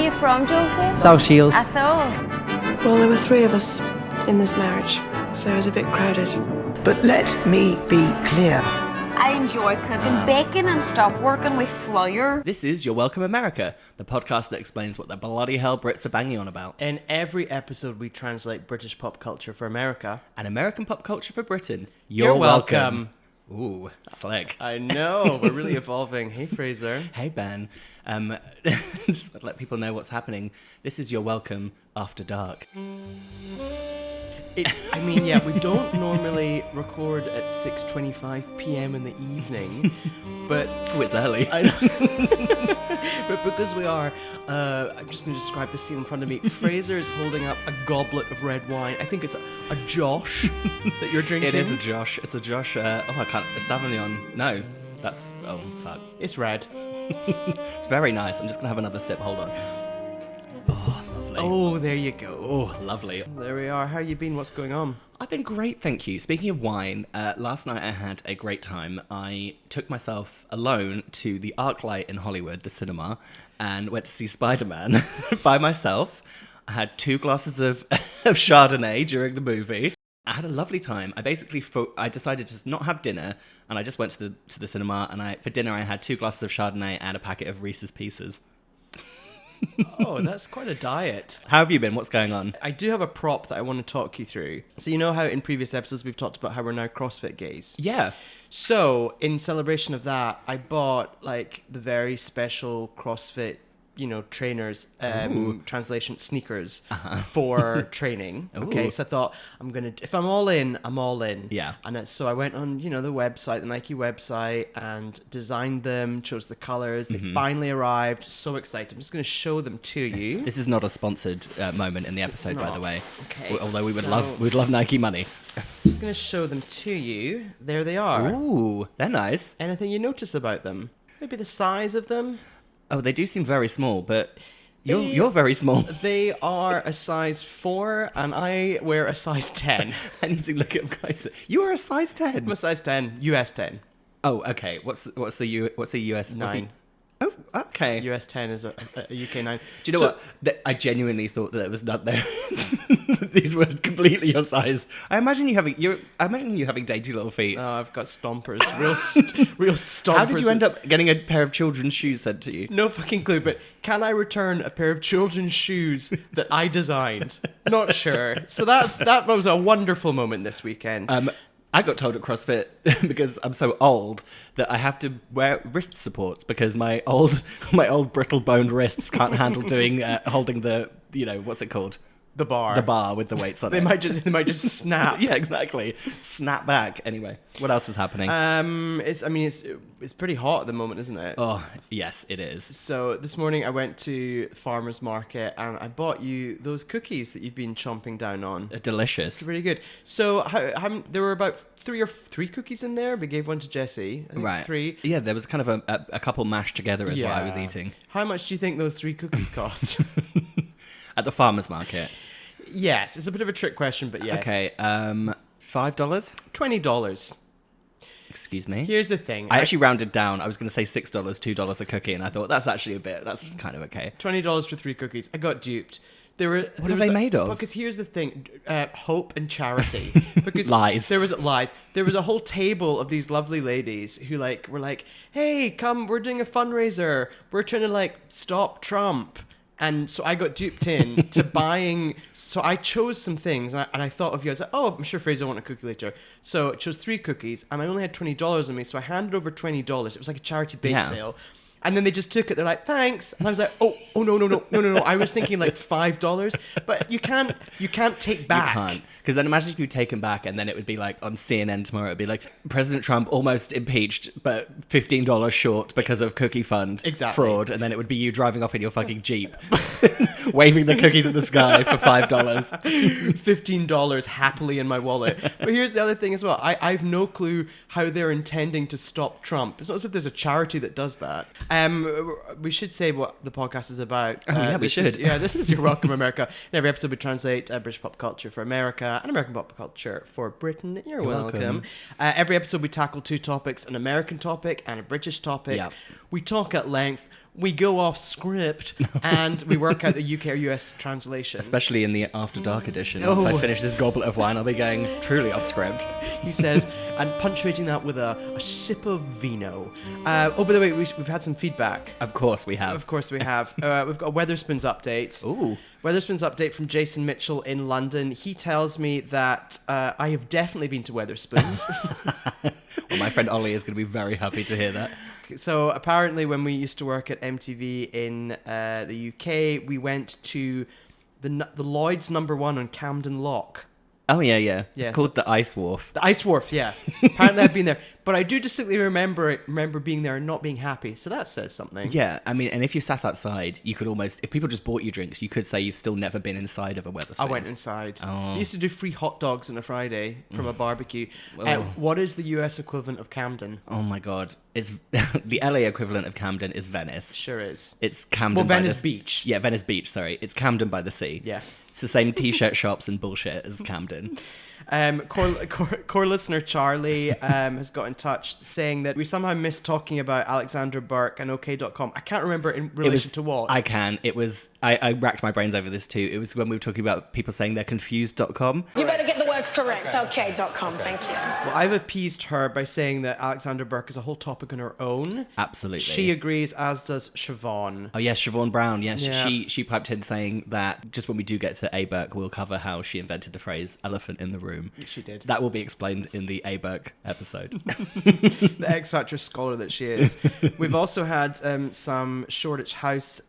you from, Joseph? South Shields. I thought. Well, there were 3 of us in this marriage, so it was a bit crowded. But let me be clear. I enjoy cooking bacon and stop working with flour. This is Your Welcome America, the podcast that explains what the bloody hell Brits are banging on about. In every episode, we translate British pop culture for America. And American pop culture for Britain. You're welcome. Ooh, slick. I know, we're really evolving. Hey, Frazer. Hey, Ben. Just to let people know what's happening. This is Your Welcome After Dark. We don't normally record at 6:25 p.m. in the evening, but... Oh, it's early. I know. But because we are, I'm just going to describe the scene in front of me. Frazer is holding up a goblet of red wine. I think it's a Josh that you're drinking. It is a Josh. It's a Josh. A Sauvignon. No, that's... Oh, fuck. It's red. It's very nice. I'm just going to have another sip. Hold on. Oh, lovely. Oh, there you go. Oh, lovely. There we are. How you been? What's going on? I've been great, thank you. Speaking of wine, last night I had a great time. I took myself alone to the ArcLight in Hollywood, the cinema, and went to see Spider-Man by myself. I had 2 glasses of Chardonnay during the movie. I had a lovely time. I decided to just not have dinner, and I just went to the cinema, and for dinner I had 2 glasses of Chardonnay and a packet of Reese's Pieces. Oh, that's quite a diet. How have you been? What's going on? I do have a prop that I want to talk you through. So you know how in previous episodes we've talked about how we're now CrossFit gays? Yeah. So in celebration of that, I bought like the very special CrossFit, trainers, translation sneakers for training. Okay, so I thought if I'm all in, I'm all in. Yeah. And so I went on, the website, the Nike website, and designed them, chose the colors. They finally arrived. So excited. I'm just going to show them to you. This is not a sponsored moment in the episode, by the way. Okay. Although we'd love Nike money. I'm just going to show them to you. There they are. Ooh, they're nice. Anything you notice about them? Maybe the size of them? Oh, they do seem very small, but you're very small. They are a size 4, and I wear a size 10. I need to look at guys. You are a size 10. I'm a size 10, US 10. Oh, okay. What's the US 9? Oh, okay. US 10 is a UK 9. Do you know what? I genuinely thought that it was not there. These were completely your size. I imagine you having dainty little feet. Oh, I've got stompers. Real stompers. How did you end up getting a pair of children's shoes sent to you? No fucking clue, but can I return a pair of children's shoes that I designed? Not sure. So that was a wonderful moment this weekend. I got told at CrossFit, because I'm so old, that I have to wear wrist supports because my old brittle boned wrists can't handle holding the, what's it called? The bar with the weights on they it. They might just snap. Yeah, exactly. Snap back. Anyway, what else is happening? It's pretty hot at the moment, isn't it? Oh, yes, it is. So this morning I went to farmer's market and I bought you those cookies that you've been chomping down on. Delicious. It's really good. So there were about three cookies in there. We gave one to Jessie. I think right. 3. Yeah, there was kind of a couple mashed together as what I was eating. How much do you think those 3 cookies cost? At the farmer's market? Yes, it's a bit of a trick question, but yes. Okay, $5? $20. Excuse me? Here's the thing. I actually rounded down. I was going to say $6, $2 a cookie, and I thought that's actually that's kind of okay. $20 for 3 cookies. I got duped. What are they made of? Because here's the thing, hope and charity. Because lies. There was lies. There was a whole table of these lovely ladies who were like, hey, come, we're doing a fundraiser. We're trying to stop Trump. And so I got duped into buying. So I chose some things, and I thought of you. I was like, "Oh, I'm sure Fraser will want a cookie later." So I chose 3 cookies, and I only had $20 on me. So I handed over $20. It was like a charity bake sale. And then they just took it. They're like, "Thanks." And I was like, "Oh, no." I was thinking like $5, but you can't take back. You can't, because then imagine if you take them back, and then it would be like on CNN tomorrow. It'd be like President Trump almost impeached, but $15 short because of cookie fund fraud, and then it would be you driving off in your fucking Jeep, waving the cookies at the sky for $5. $15 happily in my wallet. But here's the other thing as well. I've no clue how they're intending to stop Trump. It's not as if there's a charity that does that. We should say what the podcast is about. We should. This is Your Welcome America. In every episode we translate British pop culture for America and American pop culture for Britain. You're welcome. Every episode we tackle 2 topics, an American topic and a British topic. Yeah. We talk at length. we go off script and we work out the UK or US translation. Especially in the After Dark edition. Once I finish this goblet of wine, I'll be going truly off script. He says, and punctuating that with a sip of vino. Oh, by the way, we've had some feedback. Of course we have. Of course we have. We've got a Weatherspoons update. Ooh. Weatherspoons update from Jason Mitchell in London. He tells me that I have definitely been to Weatherspoons. Well, my friend Ollie is going to be very happy to hear that. So apparently when we used to work at MTV in the UK, we went to the Lloyd's #1 on Camden Lock. Oh, yeah. Yeah, It's called the Ice Wharf. The Ice Wharf, yeah. Apparently I've been there. But I do distinctly remember being there and not being happy. So that says something. Yeah, I mean, and if you sat outside, you could almost, if people just bought you drinks, you could say you've still never been inside of a Weatherspoons. I went inside. Oh. They used to do free hot dogs on a Friday from a barbecue. Oh. What is the US equivalent of Camden? Oh my God. It's the LA equivalent of Camden is Venice. Sure is. It's Camden Well, by Venice the Beach. Yeah, Venice Beach, sorry. It's Camden by the sea. Yeah. It's the same t-shirt shops and bullshit as Camden. Core listener Charlie has got in touch saying that we somehow missed talking about Alexandra Burke and OK.com. I can't remember in relation to what. I can. It was, I racked my brains over this too. It was when we were talking about people saying they're confused.com. You better get the words correct. Okay.com, thank you. Well, I've appeased her by saying that Alexandra Burke is a whole topic on her own. Absolutely. She agrees, as does Siobhan. Oh yes, Siobhan Brown. Yes, Yeah. she piped in saying that just when we do get to A. Burke, we'll cover how she invented the phrase "elephant in the room." She did. That will be explained in the A. Burke episode. The X Factor scholar that she is. We've also had some Shoreditch House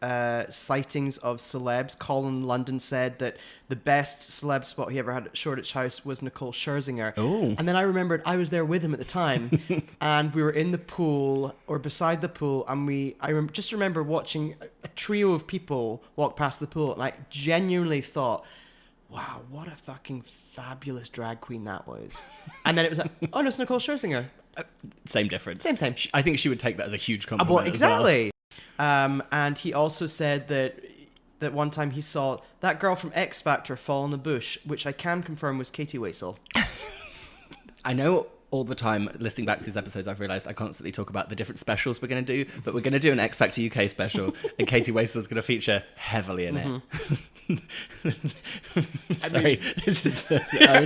sightings of celebs. Colin London said that the best celeb spot he ever had at Shoreditch House was Nicole Scherzinger. Oh. And then I remembered I was there with him at the time, and we were in the pool or beside the pool, and just remember watching a trio of people walk past the pool, and I genuinely thought, wow, what a fucking fabulous drag queen that was. And then it was like, oh no, it's Nicole Scherzinger. Same difference. Same. I think she would take that as a huge compliment. Well, exactly. And he also said that one time he saw that girl from X Factor fall in a bush, which I can confirm was Katie Waisel. I know all the time, listening back to these episodes, I've realised I constantly talk about the different specials we're going to do, but we're going to do an X Factor UK special, and Katie Waisel is going to feature heavily in it. Sorry, this is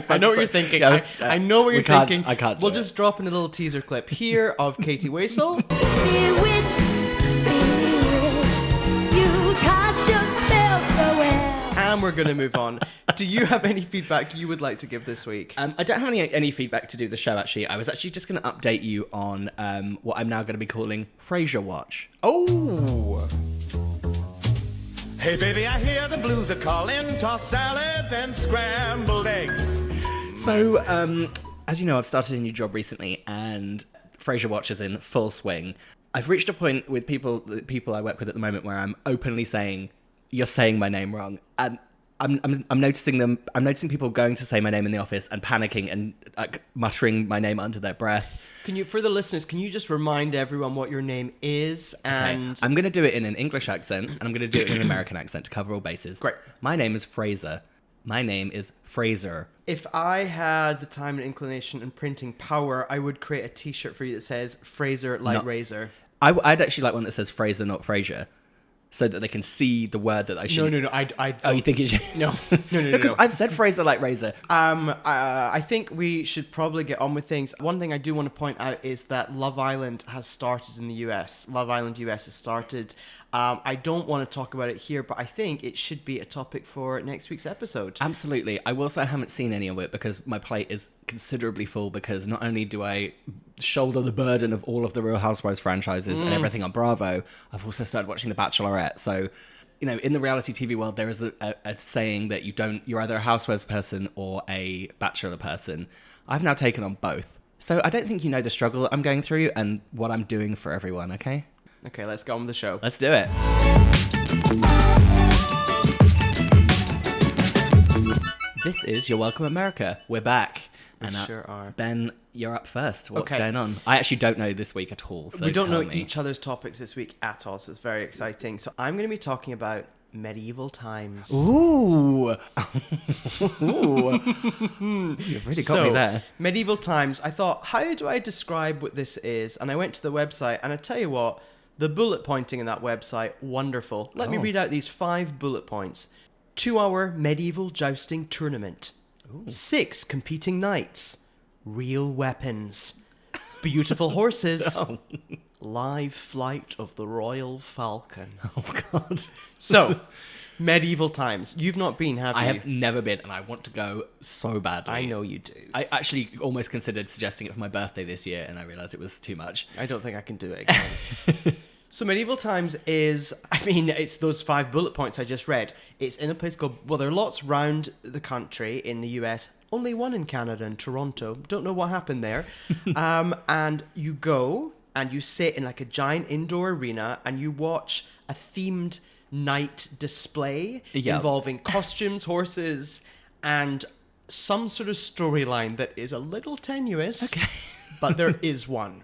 I know what you're thinking. I know what you're thinking. I can't. We'll just drop in a little teaser clip here of Katie Waisel. Bewitched, you cast your spell so well. And we're going to move on. Do you have any feedback you would like to give this week? I don't have any feedback to do the show, actually. I was actually just going to update you on what I'm now going to be calling Frazer Watch. Oh! Hey baby, I hear the blues are calling, tossed salads and scrambled eggs. So, as you know, I've started a new job recently, and Frazer Watch is in full swing. I've reached a point with the people I work with at the moment where I'm openly saying, "You're saying my name wrong," and I'm noticing people going to say my name in the office and panicking and muttering my name under their breath. For the listeners, can you just remind everyone what your name is? And Okay. I'm going to do it in an English accent, and I'm going to do it in an American accent to cover all bases. Great. My name is Frazer. My name is Frazer. If I had the time and inclination and printing power, I would create a T-shirt for you that says "Frazer like razor." I'd actually like one that says Frazer, not Frazier, so that they can see the word that I should. No. I Oh, you think it should? No. Because I've said Frazer like razor. I think we should probably get on with things. One thing I do want to point out is that Love Island has started in the US. Love Island US has started. I don't want to talk about it here, but I think it should be a topic for next week's episode. Absolutely. I will say I haven't seen any of it because my plate is considerably full, because not only do I shoulder the burden of all of the Real Housewives franchises and everything on Bravo, I've also started watching The Bachelorette. So, you know, in the reality TV world, there is a saying that you're either a Housewives person or a Bachelor person. I've now taken on both. So I don't think you know the struggle I'm going through and what I'm doing for everyone, okay? Okay, let's go on with the show. Let's do it. This is You're Welcome America. We're back. We sure are. Ben, you're up first. What's Okay. going on? I actually don't know this week at all. So We don't know tell me. each other's topics this week at all, so it's very exciting. So I'm going to be talking about medieval times. Ooh. Ooh. You've really got me there. Medieval times. I thought, how do I describe what this is? And I went to the website, and I tell you what, The bullet pointing in that website, wonderful. Let me read out these 5 bullet points. 2-hour medieval jousting tournament. 6 competing knights. Real weapons. Beautiful horses. Live flight of the Royal Falcon. Oh, God. So, medieval times. You've not been, have you? I have never been, and I want to go so badly. I know you do. I actually almost considered suggesting it for my birthday this year, and I realised it was too much. I don't think I can do it again. So medieval times is, I mean, it's those 5 bullet points I just read. It's in a place called, well, there are lots around the country in the US. Only one in Canada, in Toronto. Don't know what happened there. And you go and you sit in like a giant indoor arena and you watch a themed night display involving costumes, horses, and some sort of storyline that is a little tenuous, but there is one.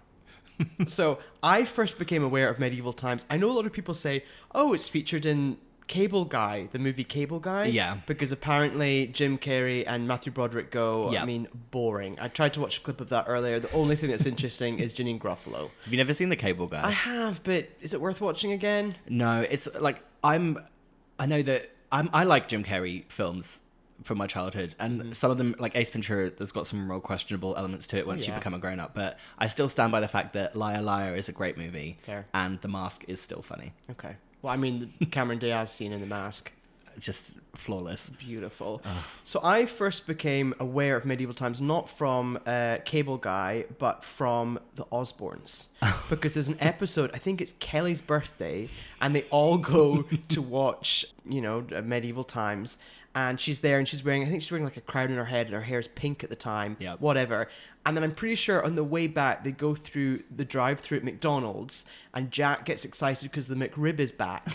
So I first became aware of medieval times. I know a lot of people say, oh, it's featured in Cable Guy, the movie Cable Guy. Yeah. Because apparently Jim Carrey and Matthew Broderick go, I mean, boring. I tried to watch a clip of that earlier. The only thing that's interesting is Janine Gruffalo. Have you never seen the Cable Guy? I have, but is it worth watching again? No, it's like, I like Jim Carrey films from my childhood, and some of them, like Ace Ventura, there's got some real questionable elements to it once you become a grown-up, but I still stand by the fact that Liar Liar is a great movie. Fair. And The Mask is still funny. Okay. Well, I mean, the Cameron Diaz scene in The Mask. Just flawless. Beautiful. So I first became aware of medieval times not from Cable Guy, but from the Osbournes. Because there's an episode, I think it's Kelly's birthday, and they all go to watch, medieval times. And she's there and she's wearing like a crown in her head and her hair's pink at the time, whatever. And then I'm pretty sure on the way back, they go through the drive-thru at McDonald's and Jack gets excited because the McRib is back.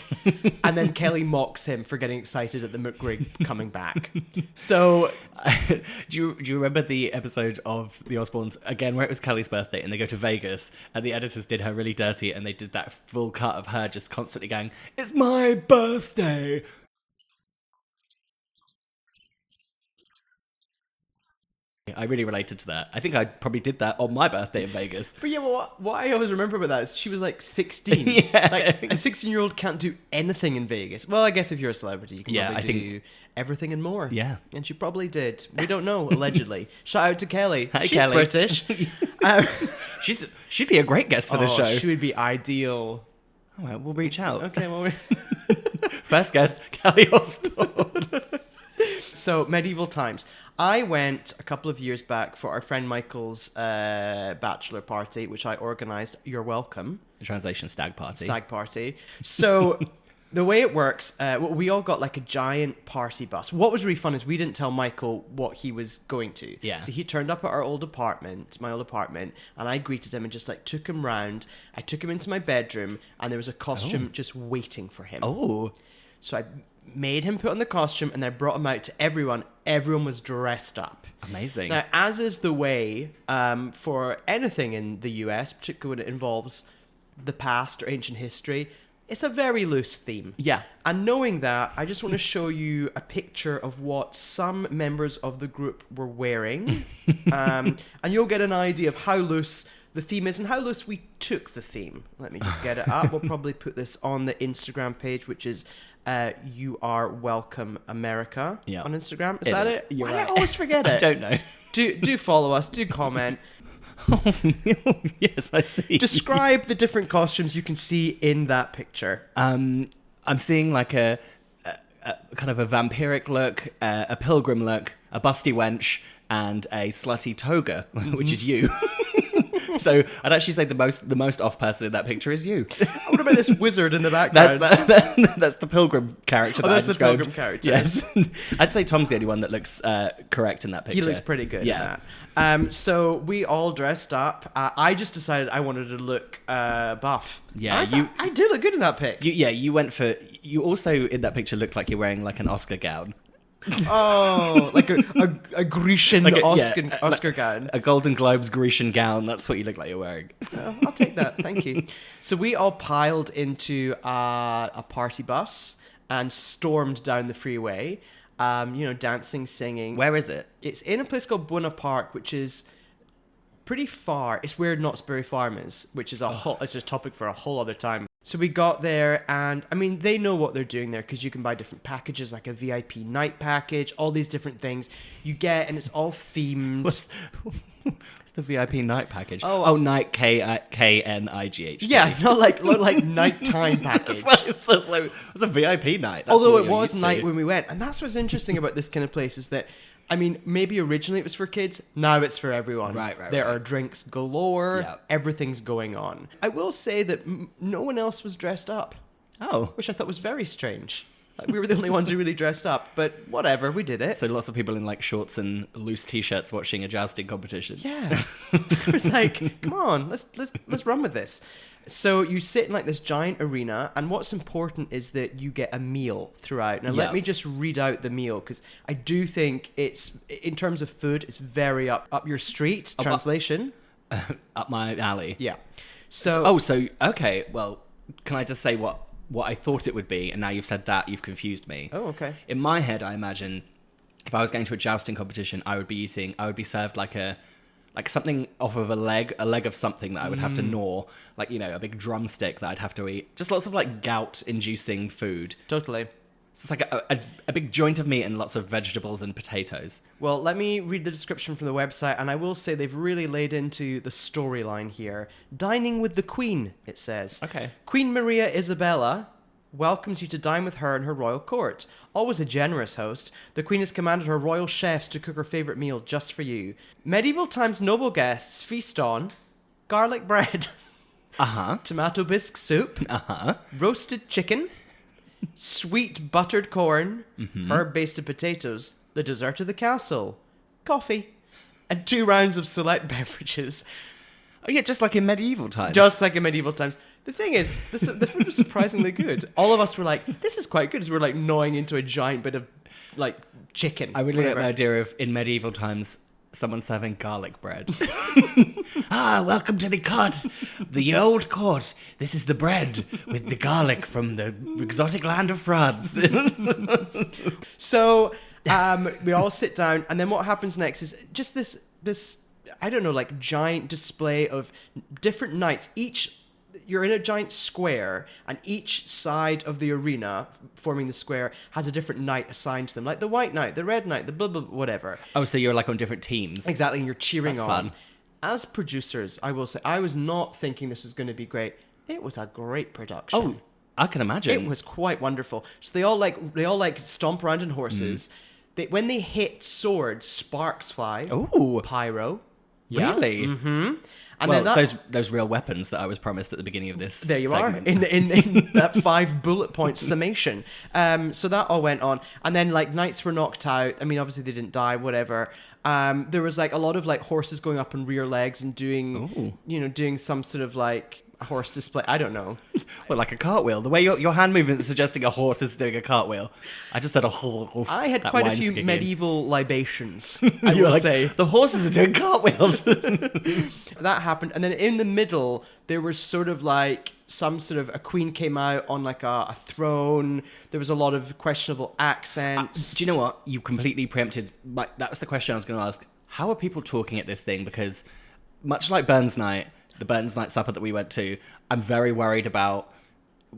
And then Kelly mocks him for getting excited at the McRib coming back. So do you remember the episode of The Osbournes, again, where it was Kelly's birthday and they go to Vegas and the editors did her really dirty and they did that full cut of her just constantly going, "It's my birthday." I really related to that. I think I probably did that on my birthday in Vegas. But yeah, well, what I always remember about that is she was like 16. Like a 16-year-old can't do anything in Vegas. Well, I guess if you're a celebrity, you can probably do everything and more. Yeah. And she probably did. We don't know, allegedly. Shout out to Kelly. Hi, She's Kelly. British. She'd be a great guest for the show. She would be ideal. All right, we'll reach out. Okay, well, First guest, Kelly Osbourne. So, medieval times. I went a couple of years back for our friend Michael's bachelor party, which I organised. You're welcome. Translation stag party. Stag party. So the way it works, we all got like a giant party bus. What was really fun is we didn't tell Michael what he was going to. Yeah. So he turned up at our old apartment, my old apartment, and I greeted him and just like took him round. I took him into my bedroom and there was a costume just waiting for him. Oh. So I made him put on the costume and I brought him out to everyone. Everyone was dressed up. Amazing. Now, as is the way for anything in the US, particularly when it involves the past or ancient history, it's a very loose theme. Yeah. And knowing that, I just want to show you a picture of what some members of the group were wearing. And you'll get an idea of how loose the theme is and how loose we took the theme. Let me just get it up. We'll probably put this on the Instagram page, which is You Are Welcome America on Instagram. Is that it? You're Why do right. I always forget it? I don't know. Do follow us. Do comment. Yes, I see. Describe the different costumes you can see in that picture. I'm seeing like a kind of a vampiric look, a pilgrim look, a busty wench, and a slutty toga, which is you. So I'd actually say the most off person in that picture is you. What about this wizard in the background? That's the pilgrim character. That's the pilgrim character. Yes, I'd say Tom's the only one that looks correct in that picture. He looks pretty good. Yeah. In that. So we all dressed up. I just decided I wanted to look buff. Yeah, I do look good in that pic. You went for. You also in that picture look like you're wearing like an Oscar gown. Oh, like a Grecian Oscar gown. A Golden Globes Grecian gown. That's what you look like you're wearing. Oh, I'll take that. Thank you. So we all piled into a party bus and stormed down the freeway, dancing, singing. Where is it? It's in a place called Buena Park, which is pretty far. It's where Knott's Berry Farm is, which is it's a topic for a whole other time. So we got there, and I mean, they know what they're doing there because you can buy different packages, like a VIP night package, all these different things you get, and it's all themed. What's the VIP night package? Oh, night KNIGH. Yeah, not like nighttime package. It's a VIP night. That's Although what it you're was used to. night when we went, and that's what's interesting about this kind of place is that, I mean, maybe originally it was for kids, now it's for everyone. Right. There are drinks galore, Yeah. everything's going on. I will say that no one else was dressed up, Oh. which I thought was very strange. Like, we were the only ones who really dressed up, but whatever, we did it. So lots of people in like shorts and loose t-shirts watching a jousting competition. Yeah. I was like, come on, let's run with this. So you sit in like this giant arena, and what's important is that you get a meal throughout. Now let me just read out the meal, because I do think it's, in terms of food, it's very up your street. Translation. Up my alley. Yeah. So Okay, well, can I just say what I thought it would be, and now you've said that, you've confused me. Oh, okay. In my head, I imagine if I was going to a jousting competition, I would be served like something off of a leg of something that I would have to gnaw, like, you know, a big drumstick that I'd have to eat. Just lots of like gout-inducing food. Totally. So it's like a big joint of meat and lots of vegetables and potatoes. Well, let me read the description from the website, and I will say they've really laid into the storyline here. Dining with the Queen, it says. Okay. Queen Maria Isabella welcomes you to dine with her in her royal court. Always a generous host, the Queen has commanded her royal chefs to cook her favourite meal just for you. Medieval times noble guests feast on garlic bread, tomato bisque soup, roasted chicken, sweet buttered corn, herb-basted potatoes, the dessert of the castle, coffee, and 2 rounds of select beverages. Oh yeah, just like in medieval times. Just like in medieval times. The thing is, the food was surprisingly good. All of us were like, this is quite good, as we were like gnawing into a giant bit of like chicken. I really like whatever. the idea of, in medieval times, someone serving garlic bread. Welcome to the court. The old court. This is the bread with the garlic from the exotic land of France. So we all sit down, and then what happens next is just this I don't know, like giant display of different knights. You're in a giant square, and each side of the arena forming the square has a different knight assigned to them, like the white knight, the red knight, the blah blah whatever. Oh, so you're like on different teams. Exactly, and you're cheering That's on. fun. As producers, I will say, I was not thinking this was going to be great. It was a great production. Oh, I can imagine. It was quite wonderful. So they all like stomp around on horses. When they hit swords, sparks fly. Ooh. Pyro. Really? Mm-hmm. And Well, then it's those real weapons that I was promised at the beginning of this there you segment. are in that 5 bullet point summation. So that all went on, and then like knights were knocked out. I mean, obviously they didn't die, whatever. There was like a lot of like horses going up on rear legs and doing some sort of like horse display. I don't know. Well, like a cartwheel. The way your hand movement is suggesting a horse is doing a cartwheel. I just had a horse. I had that quite a wine's few kicking in. medieval libations. I You were will like, say. the horses are doing cartwheels. That happened, and then in the middle there was sort of like some sort of a queen came out on like a throne. There was a lot of questionable accents. Do you know what? You completely preempted. That was the question I was going to ask. How are people talking at this thing? Because much like Burns Night, the Burns Night supper that we went to, I'm very worried about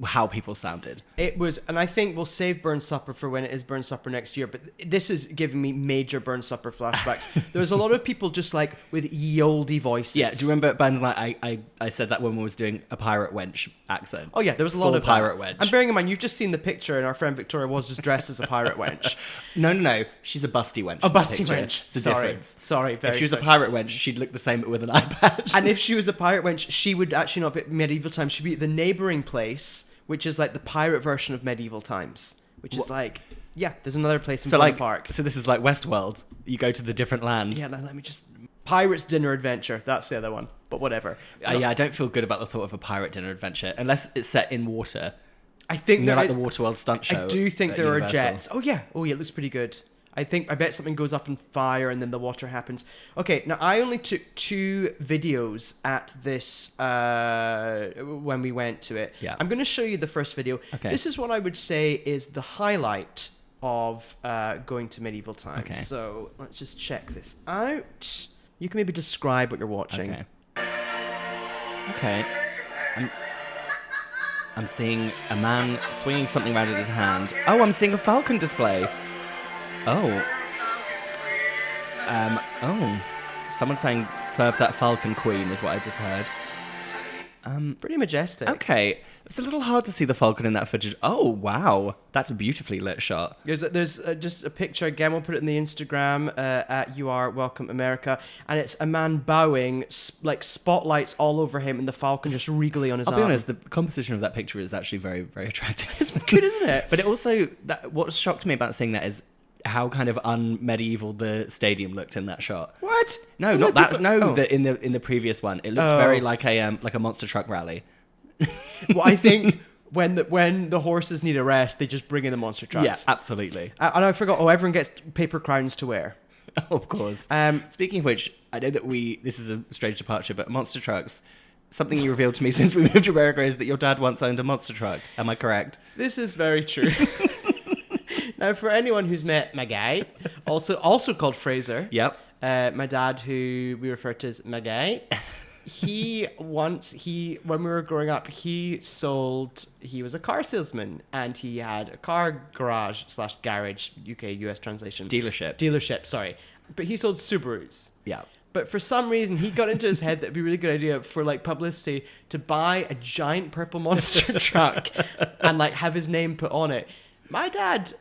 how people sounded. It was, and I think we'll save Burn Supper for when it is Burn Supper next year, but this is giving me major Burn Supper flashbacks. There was a lot of people just like with ye olde voices. Yeah, do you remember at Burns Night, I said that woman was doing a pirate wench accent? Oh yeah, there was a lot Full of pirate that. wench. And bearing in mind, you've just seen the picture, and our friend Victoria was just dressed as a pirate wench. No. She's a busty wench. A in the busty picture. wench. It's the Sorry. difference. Sorry, very If she was sorry. a pirate wench, she'd look the same but with an eye patch. And if she was a pirate wench, she would actually not be at medieval times. She'd be at the neighbouring place, which is like the pirate version of medieval times. Which is like, yeah, there's another place in Bowling Park. So this is like Westworld. You go to the different land. Yeah, let me just... Pirates Dinner Adventure. That's the other one. But whatever. Yeah, I don't feel good about the thought of a pirate dinner adventure unless it's set in water. I think You know, there like is... the Waterworld stunt show. I do think at there are Universal. jets. Oh yeah, it looks pretty good. I bet something goes up in fire and then the water happens. Okay, now I only took 2 videos at this when we went to it. Yeah. I'm going to show you the first video. Okay. This is what I would say is the highlight of going to medieval times. Okay. So let's just check this out. You can maybe describe what you're watching. Okay. I'm seeing a man swinging something around in his hand. Oh, I'm seeing a falcon display. Oh. Someone saying, serve that falcon, queen, is what I just heard. Pretty majestic. Okay. It's a little hard to see the falcon in that footage. Oh, wow. That's a beautifully lit shot. There's just a picture, again, we'll put it in the Instagram, at You Are Welcome America, and it's a man bowing, like spotlights all over him, and the falcon just regally on his arm. I'll be honest, the composition of that picture is actually very, very attractive. It's good, isn't it? But it also, what shocked me about seeing that is how kind of un-medieval the stadium looked in that shot. What? No, not that. No, in the previous one, it looked very like a monster truck rally. Well, I think when the horses need a rest, they just bring in the monster trucks. Yeah, absolutely. And I forgot. Oh, everyone gets paper crowns to wear. Oh, of course. Speaking of which, I know that this is a strange departure, but monster trucks. Something you revealed to me since we moved to America is that your dad once owned a monster truck. Am I correct? This is very true. Now, for anyone who's met my guy, also called Frazer. Yep. My dad, who we refer to as my guy. When we were growing up, he was a car salesman, and he had a car garage / garage, UK/US translation. Dealership, sorry. But he sold Subarus. Yeah. But for some reason, he got into his head that it'd be a really good idea for like publicity to buy a giant purple monster truck and like have his name put on it. My dad,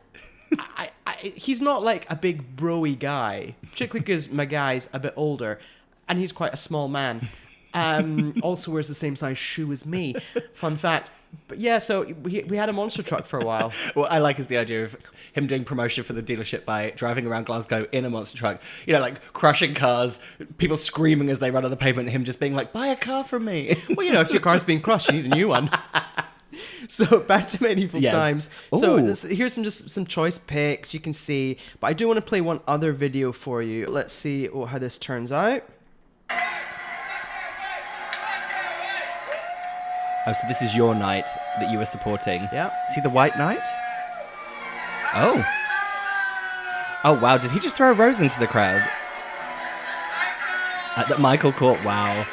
he's not like a big bro-y guy, particularly because my guy's a bit older, and he's quite a small man. Also wears the same size shoe as me. Fun fact. But yeah, so we had a monster truck for a while. What I like is the idea of him doing promotion for the dealership by driving around Glasgow in a monster truck. You know, like crushing cars, people screaming as they run on the pavement, and him just being like, buy a car from me. Well, you know, if your car's being crushed, you need a new one. So back to medieval times. So here's some choice picks you can see. But I do want to play one other video for you. Let's see how this turns out. Oh, so this is your knight that you were supporting. Yeah. Is he the White Knight? Oh. Oh, wow. Did he just throw a rose into the crowd? That Michael caught. Wow.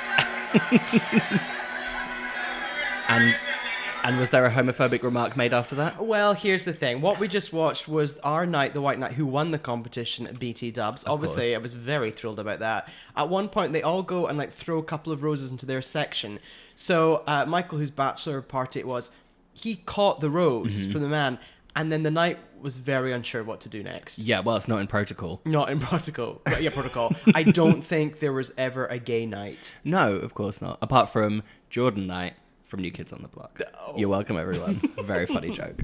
And was there a homophobic remark made after that? Well, here's the thing. What we just watched was our knight, the White Knight, who won the competition at BT Dubs. Obviously, I was very thrilled about that. At one point, they all go and like throw a couple of roses into their section. So Michael, whose bachelor party it was, he caught the rose from the man, and then the knight was very unsure what to do next. Yeah, well, it's not in protocol. Not in protocol. Yeah, protocol. I don't think there was ever a gay knight. No, of course not. Apart from Jordan Knight from New Kids on the Block. Oh. You're welcome, everyone. Very funny joke.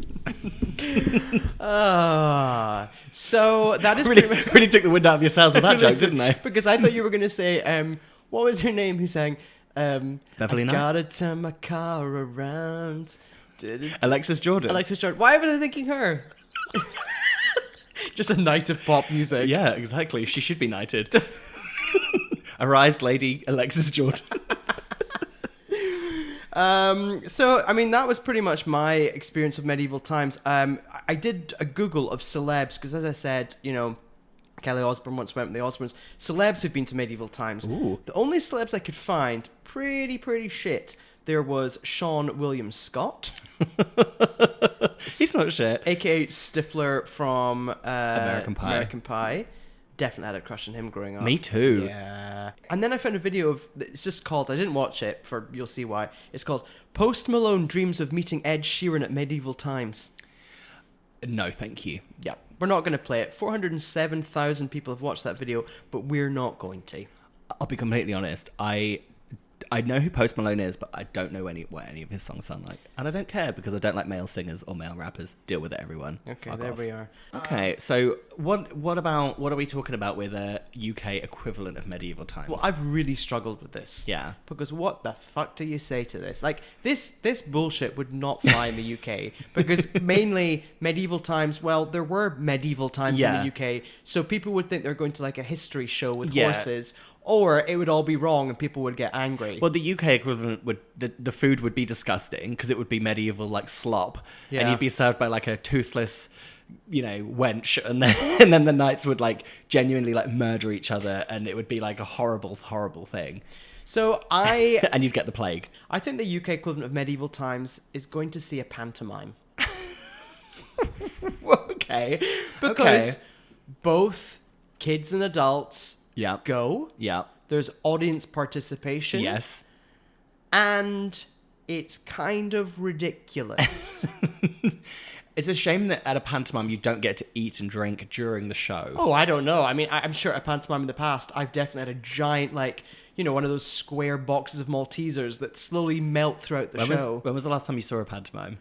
So that is really took the wind out of your sails with that joke, didn't I? Because I thought you were going to say, what was her name who sang... Beverly Knight? Gotta turn my car around. Alexis Jordan. Why was I thinking her? Just a night of pop music. Yeah, exactly. She should be knighted. Arise, Lady Alexis Jordan. So, I mean, that was pretty much my experience of medieval times. I did a Google of celebs, because as I said, you know, Kelly Osbourne once went with the Osbournes. Celebs who've been to medieval times. Ooh. The only celebs I could find, pretty shit. There was Sean William Scott. He's not shit. A.K.a. Stifler from American Pie. Definitely had a crush on him growing up. Me too. Yeah. And then I found a video of, it's just called, I didn't watch it, you'll see why. It's called Post Malone Dreams of Meeting Ed Sheeran at Medieval Times. No, thank you. Yeah. We're not going to play it. 407,000 people have watched that video, but we're not going to. I'll be completely honest. I know who Post Malone is, but I don't know what any of his songs sound like. And I don't care because I don't like male singers or male rappers. Deal with it, everyone. Okay, Fuck there off. we are. Okay, so what are we talking about with a UK equivalent of medieval times? Well, I've really struggled with this. Yeah. Because what the fuck do you say to this? Like, this bullshit would not fly in the UK. Because mainly medieval times, well, there were medieval times in the UK. So people would think they're going to like a history show with horses. Or it would all be wrong and people would get angry. Well, the UK equivalent would... The food would be disgusting because it would be medieval, like, slop. Yeah. And you'd be served by, like, a toothless, you know, wench. And then the knights would, like, genuinely, like, murder each other. And it would be, like, a horrible, horrible thing. So I And you'd get the plague. I think the UK equivalent of medieval times is going to see a pantomime. Okay. Because both kids and adults Yeah. go. Yeah. There's audience participation. Yes. And it's kind of ridiculous. It's a shame that at a pantomime you don't get to eat and drink during the show. Oh, I don't know. I mean, I'm sure at a pantomime in the past, I've definitely had a giant, like, you know, one of those square boxes of Maltesers that slowly melt throughout the show. When was the last time you saw a pantomime?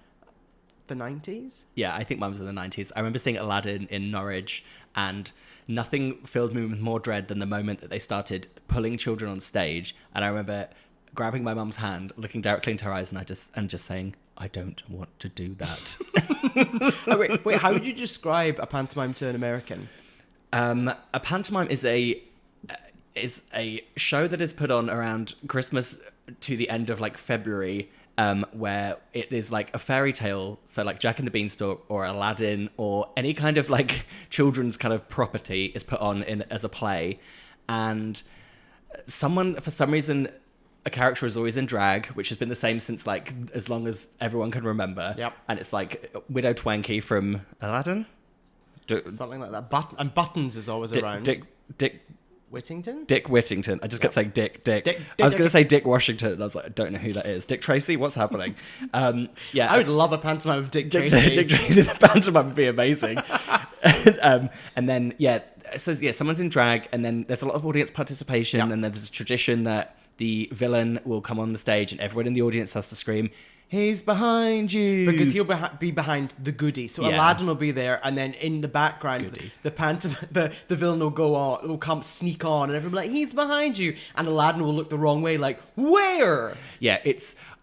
The 90s? Yeah, I think mine was in the 90s. I remember seeing Aladdin in Norwich, and nothing filled me with more dread than the moment that they started pulling children on stage. And I remember grabbing my mum's hand, looking directly into her eyes, and just saying, I don't want to do that. Oh, wait, how would you describe a pantomime to an American? A pantomime is a show that is put on around Christmas to the end of like February, where it is like a fairy tale, so like Jack and the Beanstalk or Aladdin or any kind of like children's kind of property is put on as a play, and someone, for some reason, a character is always in drag, which has been the same since like as long as everyone can remember. Yep. And it's like Widow Twanky from Aladdin. Something like that. And Buttons is always around. Dick Whittington? Dick Whittington. I just kept saying Dick. Dick, I was going to say Dick Washington. And I was like, I don't know who that is. Dick Tracy? What's happening? Yeah. I would love a pantomime of Dick Dick Tracy. Dick Tracy, the pantomime would be amazing. And then, someone's in drag, and then there's a lot of audience participation, Yep. and there's a tradition that the villain will come on the stage, and everyone in the audience has to scream, he's behind you. Because he'll be behind the goodie. So Yeah. Aladdin will be there, and then in the background, Goodie. the villain will come sneak on, and everyone will be like, he's behind you. And Aladdin will look the wrong way, like, where? Yeah,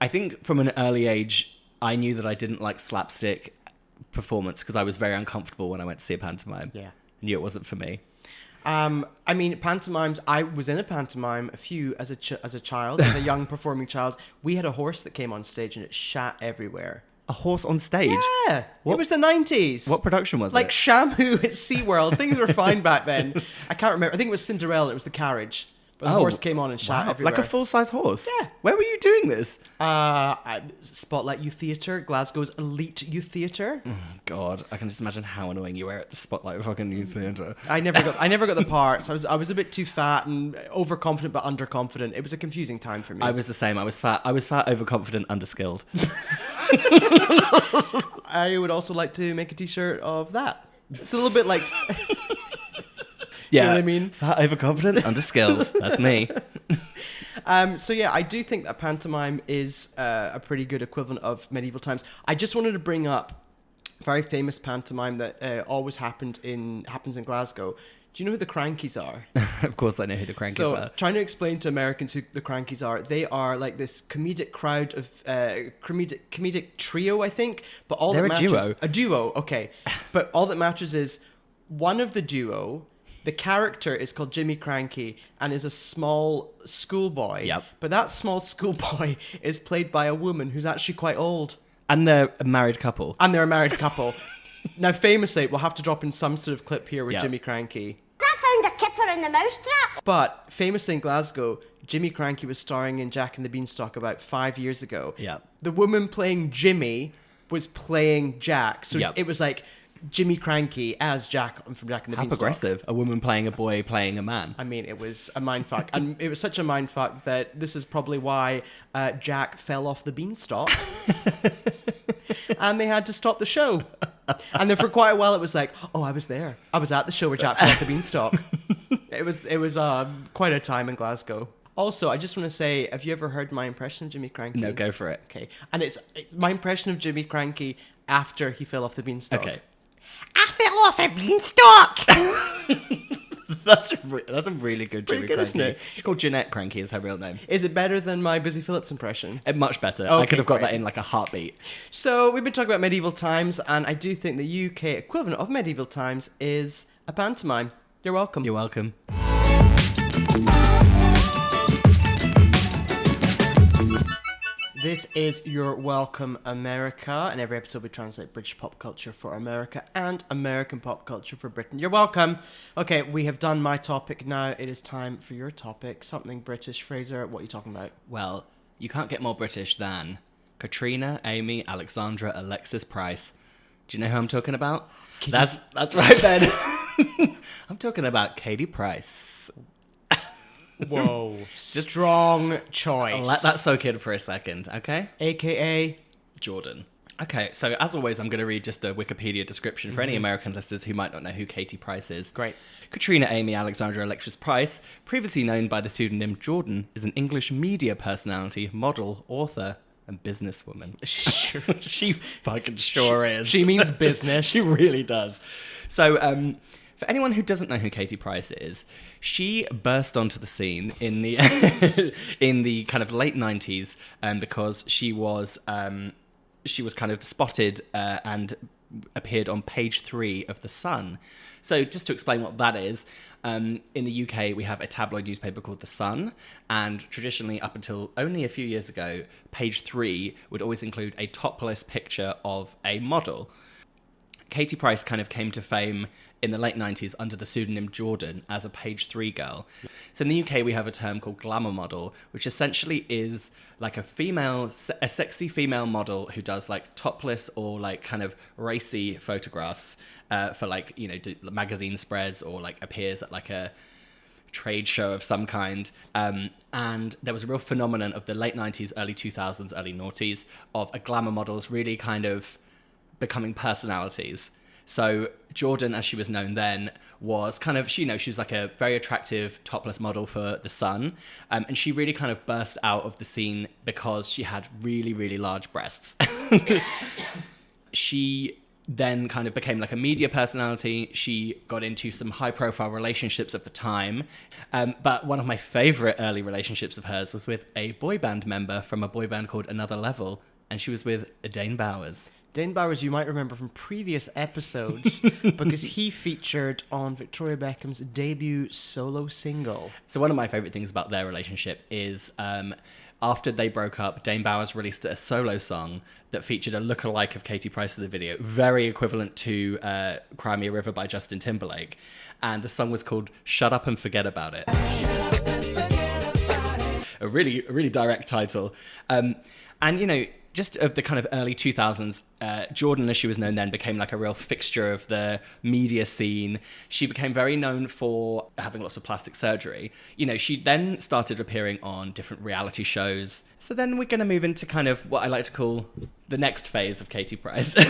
I think from an early age, I knew that I didn't like slapstick performance because I was very uncomfortable when I went to see a pantomime. Yeah. I knew it wasn't for me. I mean, pantomimes, I was in a pantomime as a child, as a young performing child. We had a horse that came on stage and it shat everywhere. A horse on stage? Yeah, What- it was the 90s. What production was Like it? Shamu at SeaWorld. Things were fine back then. I can't remember. I think it was Cinderella. It was the carriage. But the horse came on and shat everywhere. Like a full-size horse? Yeah. Where were you doing this? Spotlight Youth Theatre, Glasgow's elite youth theatre. God, I can just imagine how annoying you were at the Spotlight fucking Youth Theatre. I never got the parts. I was a bit too fat and overconfident but underconfident. It was a confusing time for me. I was the same. I was fat, overconfident, underskilled. I would also like to make a t-shirt of that. It's a little bit like Yeah, know what I mean? Fat, overconfident, underskilled. That's me. So yeah, I do think that pantomime is a pretty good equivalent of medieval times. I just wanted to bring up a very famous pantomime that always happens in Glasgow. Do you know who the Crankies are? Of course I know who the Crankies So, are. trying to explain to Americans who the Crankies are, they are like this comedic crowd of comedic trio, I think. But all They're that a matters, duo. a duo, okay. But all that matters is one of the duo. The character is called Jimmy Cranky and is a small schoolboy. Yep. But that small schoolboy is played by a woman who's actually quite old. And they're a married couple. And they're a married couple. Now, famously, we'll have to drop in some sort of clip here with Yep. Jimmy Cranky. I found a kipper in the mousetrap. But famously in Glasgow, Jimmy Cranky was starring in Jack and the Beanstalk about 5 years ago. Yeah. The woman playing Jimmy was playing Jack. So Yep. it was like Jimmy Cranky as Jack from Jack and the How Beanstalk. progressive. A woman playing a boy playing a man. I mean, it was a mindfuck. And it was such a mindfuck that this is probably why Jack fell off the beanstalk. And they had to stop the show. And then for quite a while, it was like, oh, I was there. I was at the show where Jack fell off the beanstalk. It was quite a time in Glasgow. Also, I just want to say, have you ever heard my impression of Jimmy Cranky? No, go for it. Okay. And it's my impression of Jimmy Cranky after he fell off the beanstalk. Okay. I fell off a beanstalk. That's a really good pretty Jimmy good, Cranky. isn't it? She's called Jeanette Cranky is her real name. Is it better than my Busy Phillips impression? Much better. I Okay, could have got great. that in like a heartbeat. So we've been talking about medieval times, and I do think the UK equivalent of medieval times is a pantomime. You're welcome. You're welcome. This is Your Welcome America, and every episode we translate British pop culture for America and American pop culture for Britain. You're welcome. Okay, we have done my topic now. It is time for your topic. Something British. Fraser, what are you talking about? Well, you can't get more British than Katrina, Amy, Alexandra, Alexis Price. Do you know who I'm talking about? That's right, Ben. I'm talking about Katie Price. Whoa. Strong choice. I'll let that soak in for a second, okay? AKA Jordan. Okay, so as always, I'm going to read just the Wikipedia description for any American listeners who might not know who Katie Price is. Great. Katrina Amy Alexandra Alexis Price, previously known by the pseudonym Jordan, is an English media personality, model, author, and businesswoman. Sure. She fucking sure is. She means business. She really does. So, for anyone who doesn't know who Katie Price is, she burst onto the scene in the in the kind of late 90s because she was kind of spotted and appeared on page 3 of The Sun. So just to explain what that is, in the UK we have a tabloid newspaper called The Sun, and traditionally up until only a few years ago, page 3 would always include a topless picture of a model. Katie Price kind of came to fame in the late 90s under the pseudonym Jordan as a page 3 girl. So in the UK we have a term called glamour model, which essentially is like a sexy female model who does like topless or like kind of racy photographs for like, you know, magazine spreads or like appears at like a trade show of some kind. And there was a real phenomenon of the late 90s, early 2000s, early noughties of a glamour models really kind of becoming personalities. So Jordan, as she was known then, was kind of, she was like a very attractive topless model for The Sun. And she really kind of burst out of the scene because she had really, really large breasts. She then kind of became like a media personality. She got into some high profile relationships of the time. But one of my favorite early relationships of hers was with a boy band member from a boy band called Another Level. And she was with Dane Bowers. Dane Bowers, you might remember from previous episodes because he featured on Victoria Beckham's debut solo single. So one of my favorite things about their relationship is after they broke up, Dane Bowers released a solo song that featured a lookalike of Katie Price in the video, very equivalent to Cry Me a River by Justin Timberlake. And the song was called Shut Up and Forget About It. A really direct title. And, you know, just of the kind of early 2000s, Jordan, as she was known then, became like a real fixture of the media scene. She became very known for having lots of plastic surgery. You know, she then started appearing on different reality shows. So then we're going to move into kind of what I like to call the next phase of Katie Price. I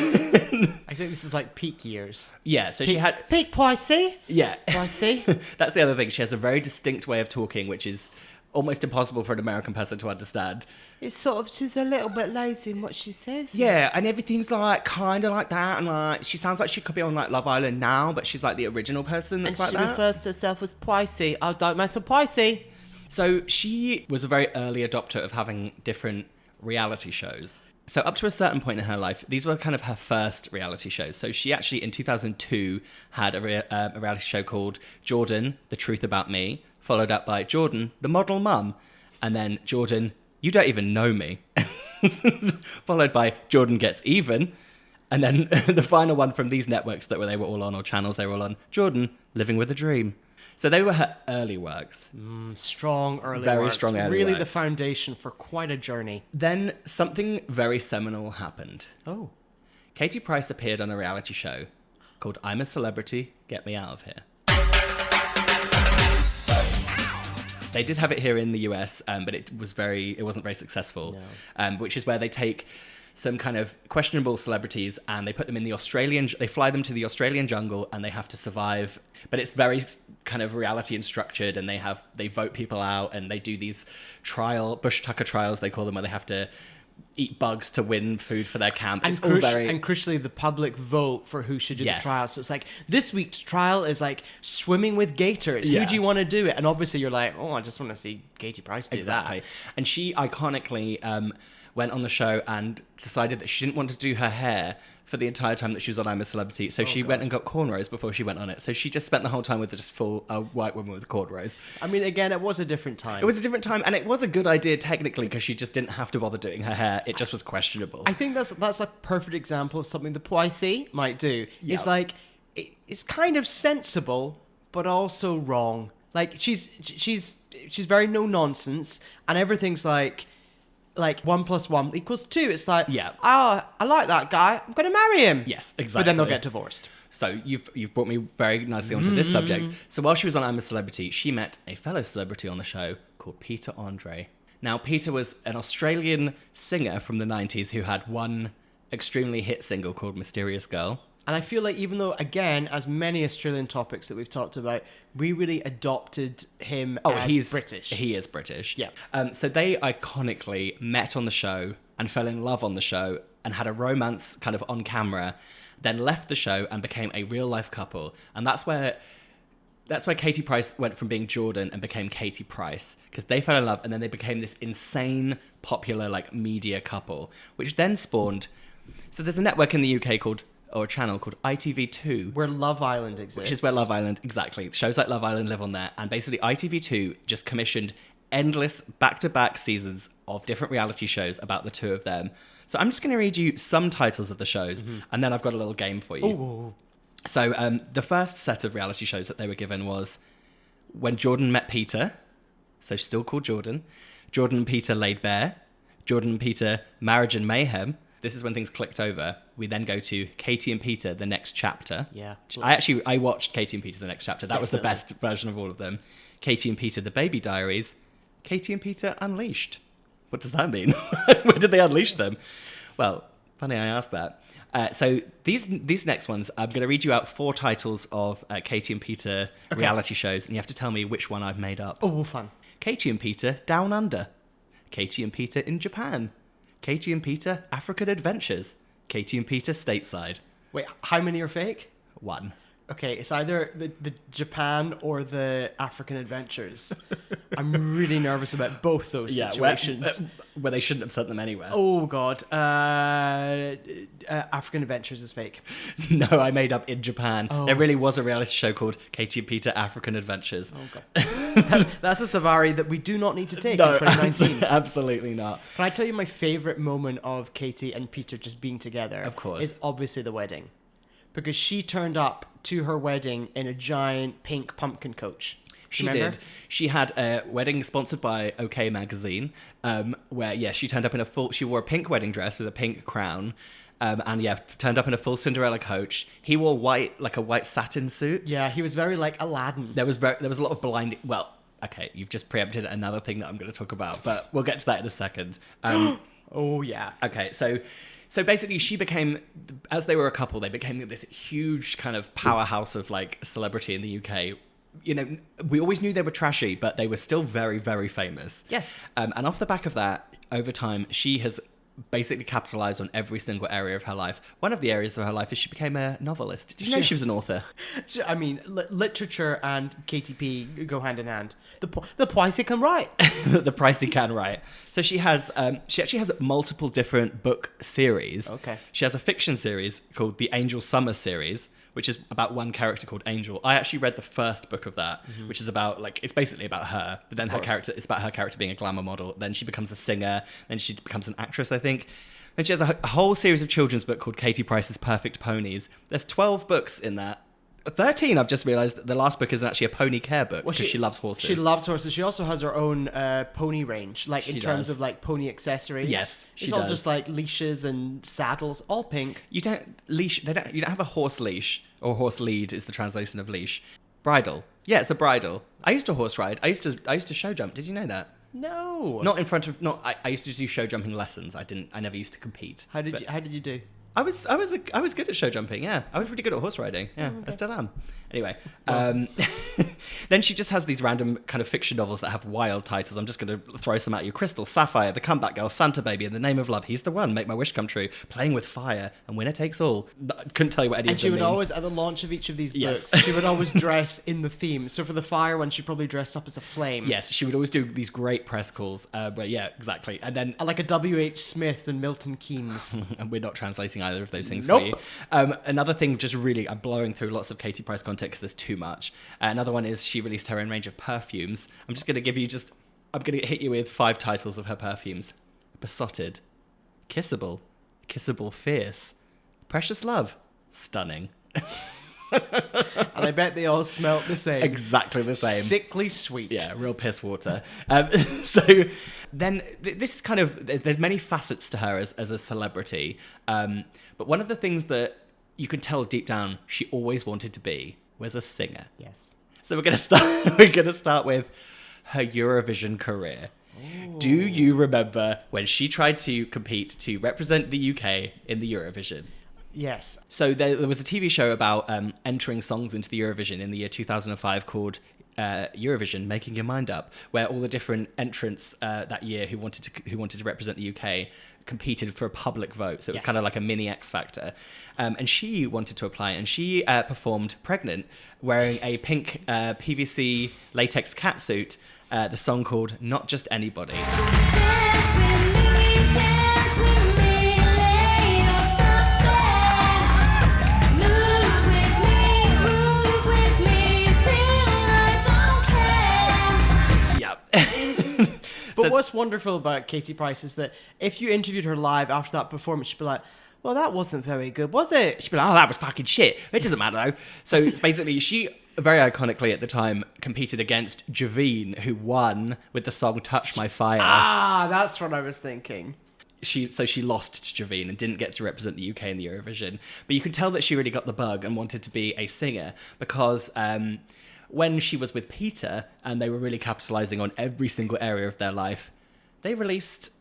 think this is like peak years. Yeah, so she had... Peak Pricey? Yeah. Pricey? That's the other thing. She has a very distinct way of talking, which is almost impossible for an American person to understand. It's sort of, she's a little bit lazy in what she says. Yeah, and everything's like kind of like that, and like she sounds like she could be on like Love Island now, but she's like the original person that's like that. And she refers to herself as Pricey. I don't mess with Pricey. So she was a very early adopter of having different reality shows. So up to a certain point in her life, these were kind of her first reality shows. So she actually, in 2002, had a reality show called Jordan, The Truth About Me, followed up by Jordan, The Model Mum, and then Jordan, You Don't Even Know Me, followed by Jordan Gets Even, and then the final one from these networks that they were all on, or channels they were all on, Jordan, Living with a Dream. So they were her early works. Strong early works. Very strong early Really works. the foundation for quite a journey. Then something very seminal happened. Oh. Katie Price appeared on a reality show called I'm a Celebrity, Get Me Out of Here. They did have it here in the US, but it wasn't very successful. No. Which is where they take some kind of questionable celebrities and they put them in they fly them to the Australian jungle and they have to survive. But it's very kind of reality and structured, and they vote people out and they do these bush tucker trials, they call them, where they have to eat bugs to win food for their camp. And, and crucially, the public vote for who should do the trial. So it's like, this week's trial is like swimming with gators. Yeah. Who do you want to do it? And obviously you're like, I just want to see Katie Price do that. And she iconically went on the show and decided that she didn't want to do her hair for the entire time that she was on I'm a Celebrity. So she went and got cornrows before she went on it. So she just spent the whole time with just full white woman with cornrows. I mean, again, it was a different time. It was a different time, and it was a good idea technically because she just didn't have to bother doing her hair. It just was questionable. I think that's a perfect example of something the Pricey might do. Yeah. It's like, it's kind of sensible, but also wrong. Like, she's very no nonsense, and everything's like 1 + 1 = 2. It's like, I like that guy, I'm gonna marry him. Yes, exactly. But then they'll get divorced. So you've brought me very nicely onto this subject. So while she was on I'm a Celebrity, she met a fellow celebrity on the show called Peter Andre. Now, Peter was an Australian singer from the 90s who had one extremely hit single called Mysterious Girl. And I feel like, even though, again, as many Australian topics that we've talked about, we really adopted him as he's British. He is British. Yeah. So they iconically met on the show and fell in love on the show and had a romance kind of on camera, then left the show and became a real-life couple. And that's where Katie Price went from being Jordan and became Katie Price, because they fell in love and then they became this insane, popular, like, media couple, which then spawned... So there's a network in the UK or a channel called ITV2. Where Love Island exists. Which is where Love Island, exactly. Shows like Love Island live on there. And basically ITV2 just commissioned endless back-to-back seasons of different reality shows about the two of them. So I'm just going to read you some titles of the shows, and then I've got a little game for you. Ooh. So the first set of reality shows that they were given was When Jordan Met Peter, so still called Jordan, Jordan and Peter Laid Bare, Jordan and Peter Marriage and Mayhem. This is when things clicked over. We then go to Katie and Peter, The Next Chapter. Yeah. I watched Katie and Peter, The Next Chapter. That was the best version of all of them. Katie and Peter, The Baby Diaries. Katie and Peter Unleashed. What does that mean? Where did they unleash them? Well, funny I asked that. So these next ones, I'm going to read you out 4 titles of Katie and Peter reality shows, and you have to tell me which one I've made up. Oh, fun. Katie and Peter Down Under. Katie and Peter in Japan. Katie and Peter African Adventures. Katie and Peter Stateside. Wait, how many are fake? 1. Okay, it's either the Japan or the African Adventures. I'm really nervous about both those situations. Where they shouldn't have sent them anywhere. Oh, God. African Adventures is fake. No, I made up in Japan. Oh. There really was a reality show called Katie and Peter African Adventures. Oh, God. That's a safari that we do not need to take in 2019. Absolutely not. Can I tell you my favourite moment of Katie and Peter just being together? Of course. Is obviously the wedding. Because she turned up to her wedding in a giant pink pumpkin coach. She Remember? did. She had a wedding sponsored by OK Magazine, where, she turned up in she wore a pink wedding dress with a pink crown, turned up in a full Cinderella coach. He wore a white satin suit. Yeah, he was very like Aladdin. There was a lot of blinding... Well, okay, you've just preempted another thing that I'm going to talk about, but we'll get to that in a second. Oh, yeah. Okay, so basically she became, as they were a couple, they became this huge kind of powerhouse of like celebrity in the UK. You know, we always knew they were trashy, but they were still very, very famous. Yes. And off the back of that, over time, she has basically capitalized on every single area of her life. One of the areas of her life is she became a novelist. Did you know she was an author? I mean, literature and KTP go hand in hand. The Pricey can write. The Pricey can write. So she actually has multiple different book series. Okay. She has a fiction series called the Angel Summer series, which is about one character called Angel. I actually read the first book of that, which is about, it's basically about her, but then it's about her character being a glamour model. Then she becomes a singer, then she becomes an actress, I think. Then she has a whole series of children's book called Katie Price's Perfect Ponies. There's 12 books in that. 13, I've just realised the last book is actually a pony care book because she loves horses. She loves horses. She also has her own pony range, in terms of pony accessories. Yes, it's all just like leashes and saddles, all pink. You don't have a horse leash, or horse lead is the translation of leash. Bridle. Yeah, it's a bridle. I used to horse ride. I used to show jump. Did you know that? No. Not in front of I used to do show jumping lessons. I never used to compete. How did you do? I was good at show jumping. Yeah, I was pretty good at horse riding. Yeah, I still am. Anyway, then she just has these random kind of fiction novels that have wild titles. I'm just going to throw some at you: Crystal, Sapphire, The Comeback Girl, Santa Baby, In the Name of Love, He's the One, Make My Wish Come True, Playing with Fire, and Winner Takes All. Couldn't tell you what any of them mean. And she would always, at the launch of each of these books, she would always dress in the theme. So for the fire one, she probably dressed up as a flame. Yes, she would always do these great press calls. But yeah, exactly. And then like a W.H. Smith and Milton Keynes. And we're not translating either of those things Nope. for you. Another thing, just really, I'm blowing through lots of Katie Price content because there's too much. Another one is she released her own range of perfumes. I'm just going to give you I'm going to hit you with 5 titles of her perfumes. Besotted, Kissable, Kissable Fierce, Precious Love, Stunning. And I bet they all smelt the same. Exactly the same. Sickly sweet. Yeah, real piss water. So then this is kind of, there's many facets to her as a celebrity. But one of the things that you can tell deep down she always wanted to be was a singer. Yes. So we're going to start with her Eurovision career. Ooh. Do you remember when she tried to compete to represent the UK in the Eurovision? Yes. So there was a TV show about entering songs into the Eurovision in the year 2005 called Eurovision, Making Your Mind Up, where all the different entrants that year who wanted to represent the UK competed for a public vote. So it was kind of like a mini X Factor. And she wanted to apply, and she performed pregnant, wearing a pink PVC latex catsuit, the song called Not Just Anybody. But what's wonderful about Katie Price is that if you interviewed her live after that performance, she'd be like, well, that wasn't very good, was it? She'd be like, oh, that was fucking shit. It doesn't matter, though. So it's basically, she very iconically at the time competed against Javine, who won with the song Touch My Fire. Ah, that's what I was thinking. She lost to Javine and didn't get to represent the UK in the Eurovision. But you could tell that she really got the bug and wanted to be a singer because when she was with Peter and they were really capitalising on every single area of their life, they released